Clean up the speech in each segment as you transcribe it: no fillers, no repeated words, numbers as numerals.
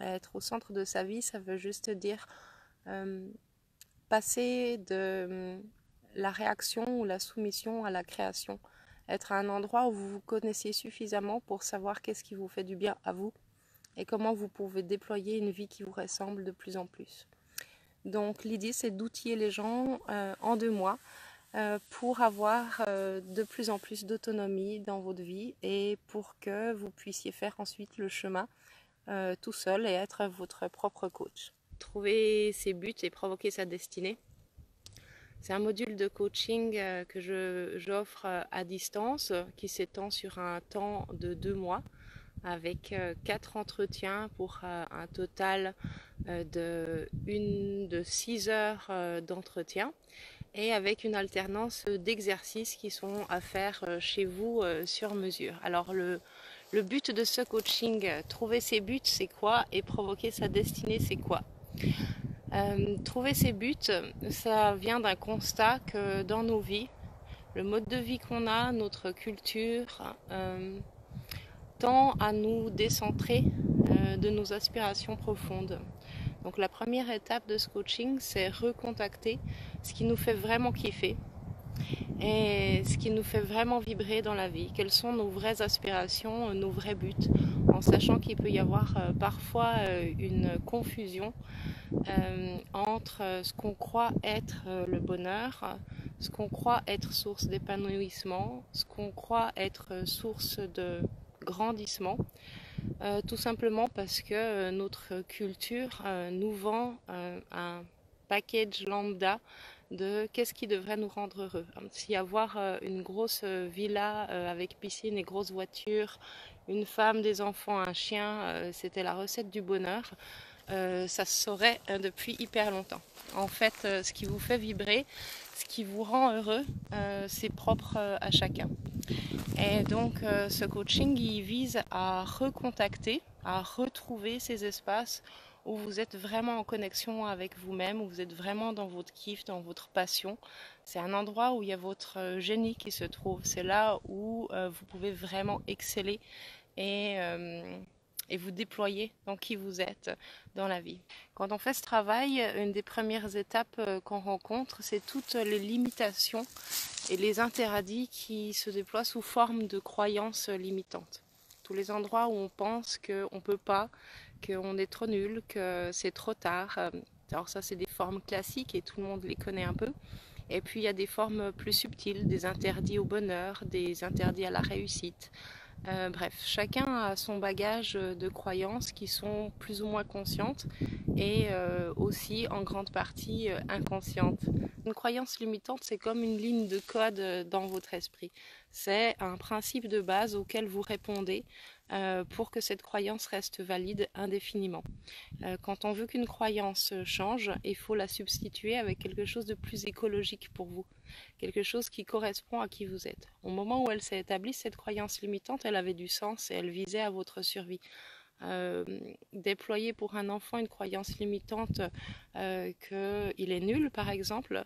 Être au centre de sa vie, ça veut juste dire passer de la réaction ou la soumission à la création. Être à un endroit où vous vous connaissiez suffisamment pour savoir qu'est-ce qui vous fait du bien à vous et comment vous pouvez déployer une vie qui vous ressemble de plus en plus. Donc l'idée, c'est d'outiller les gens en 2 mois pour avoir de plus en plus d'autonomie dans votre vie et pour que vous puissiez faire ensuite le chemin tout seul et être votre propre coach. Trouver ses buts et provoquer sa destinée. C'est un module de coaching que j'offre à distance qui s'étend sur un temps de 2 mois avec 4 entretiens pour un total de 6 heures d'entretien et avec une alternance d'exercices qui sont à faire chez vous sur mesure. Alors le but de ce coaching, trouver ses buts, c'est quoi? Et provoquer sa destinée, c'est quoi? Trouver ses buts, ça vient d'un constat que dans nos vies, le mode de vie qu'on a, notre culture, tend à nous décentrer de nos aspirations profondes. Donc la première étape de ce coaching, c'est recontacter ce qui nous fait vraiment kiffer et ce qui nous fait vraiment vibrer dans la vie. Quelles sont nos vraies aspirations, nos vrais buts, en sachant qu'il peut y avoir parfois une confusion entre ce qu'on croit être le bonheur, ce qu'on croit être source d'épanouissement, ce qu'on croit être source de grandissement, tout simplement parce que notre culture nous vend un package lambda de qu'est-ce qui devrait nous rendre heureux. Si avoir une grosse villa avec piscine et grosse voiture, une femme, des enfants, un chien, c'était la recette du bonheur, ça se saurait depuis hyper longtemps. En fait, ce qui vous fait vibrer, ce qui vous rend heureux, c'est propre à chacun. Et donc ce coaching, il vise à recontacter, à retrouver ces espaces où vous êtes vraiment en connexion avec vous-même, où vous êtes vraiment dans votre kiff, dans votre passion. C'est un endroit où il y a votre génie qui se trouve. C'est là où vous pouvez vraiment exceller et vous déployer dans qui vous êtes dans la vie. Quand on fait ce travail, une des premières étapes qu'on rencontre, c'est toutes les limitations et les interdits qui se déploient sous forme de croyances limitantes. Tous les endroits où on pense qu'on ne peut pas, qu'on est trop nul, que c'est trop tard. Alors ça, c'est des formes classiques et tout le monde les connaît un peu. Et puis il y a des formes plus subtiles, des interdits au bonheur, des interdits à la réussite. Bref, chacun a son bagage de croyances qui sont plus ou moins conscientes et aussi en grande partie inconscientes. Une croyance limitante, c'est comme une ligne de code dans votre esprit. C'est un principe de base auquel vous répondez pour que cette croyance reste valide indéfiniment. Quand on veut qu'une croyance change, il faut la substituer avec quelque chose de plus écologique pour vous, quelque chose qui correspond à qui vous êtes. Au moment où elle s'est établie, cette croyance limitante, elle avait du sens et elle visait à votre survie. Déployer pour un enfant une croyance limitante qu'il est nul, par exemple,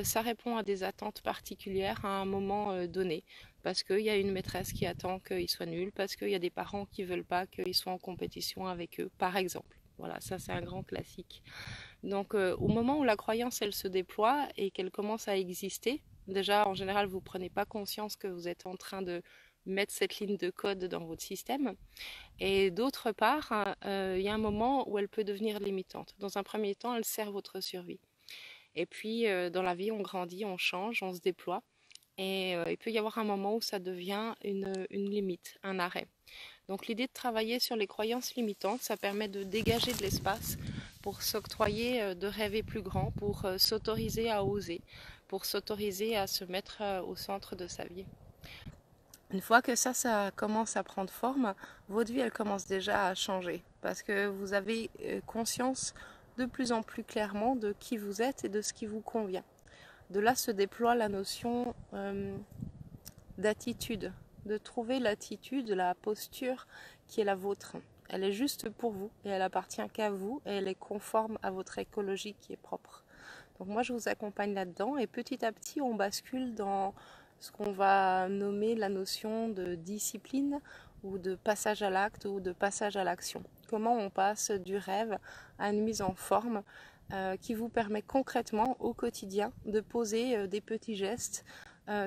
ça répond à des attentes particulières à un moment donné. Parce qu'il y a une maîtresse qui attend qu'il soit nul, parce qu'il y a des parents qui ne veulent pas qu'il soit en compétition avec eux, par exemple. Voilà, ça c'est un grand classique. Donc au moment où la croyance elle se déploie et qu'elle commence à exister, déjà en général vous ne prenez pas conscience que vous êtes en train de mettre cette ligne de code dans votre système. Et d'autre part, il y a un moment où elle peut devenir limitante. Dans un premier temps, elle sert votre survie. Et puis dans la vie, on grandit, on change, on se déploie. Et il peut y avoir un moment où ça devient une limite, un arrêt. Donc l'idée de travailler sur les croyances limitantes, ça permet de dégager de l'espace pour s'octroyer de rêver plus grand, pour s'autoriser à oser, pour s'autoriser à se mettre au centre de sa vie. Une fois que ça commence à prendre forme, votre vie, elle commence déjà à changer parce que vous avez conscience de plus en plus clairement de qui vous êtes et de ce qui vous convient. De là se déploie la notion d'attitude, de trouver l'attitude, la posture qui est la vôtre. Elle est juste pour vous et elle appartient qu'à vous et elle est conforme à votre écologie qui est propre. Donc moi, je vous accompagne là-dedans et petit à petit, on bascule dans ce qu'on va nommer la notion de discipline ou de passage à l'acte ou de passage à l'action. comment on passe du rêve à une mise en forme qui vous permet concrètement au quotidien de poser des petits gestes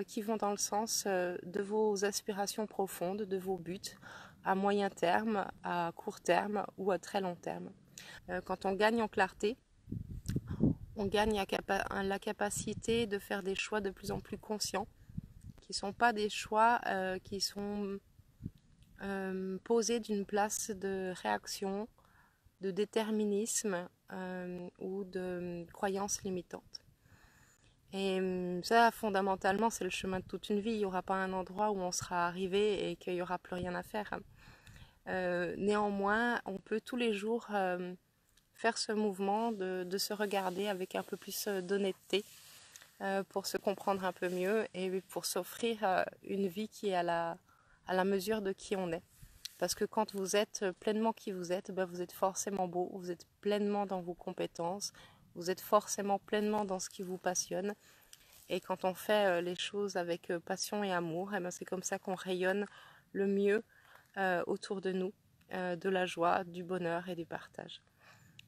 qui vont dans le sens de vos aspirations profondes, de vos buts à moyen terme, à court terme ou à très long terme. Quand on gagne en clarté, on gagne la capacité de faire des choix de plus en plus conscients, qui ne sont pas des choix qui sont posés d'une place de réaction, de déterminisme ou de croyances limitantes. Et ça, fondamentalement, c'est le chemin de toute une vie. Il n'y aura pas un endroit où on sera arrivé et qu'il n'y aura plus rien à faire. Néanmoins, on peut tous les jours faire ce mouvement de se regarder avec un peu plus d'honnêteté pour se comprendre un peu mieux et pour s'offrir une vie qui est à la mesure de qui on est. Parce que quand vous êtes pleinement qui vous êtes, ben vous êtes forcément beau, vous êtes pleinement dans vos compétences, vous êtes forcément pleinement dans ce qui vous passionne. Et quand on fait les choses avec passion et amour, eh ben c'est comme ça qu'on rayonne le mieux autour de nous, de la joie, du bonheur et du partage.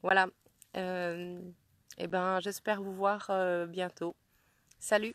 Voilà, et ben j'espère vous voir bientôt. Salut!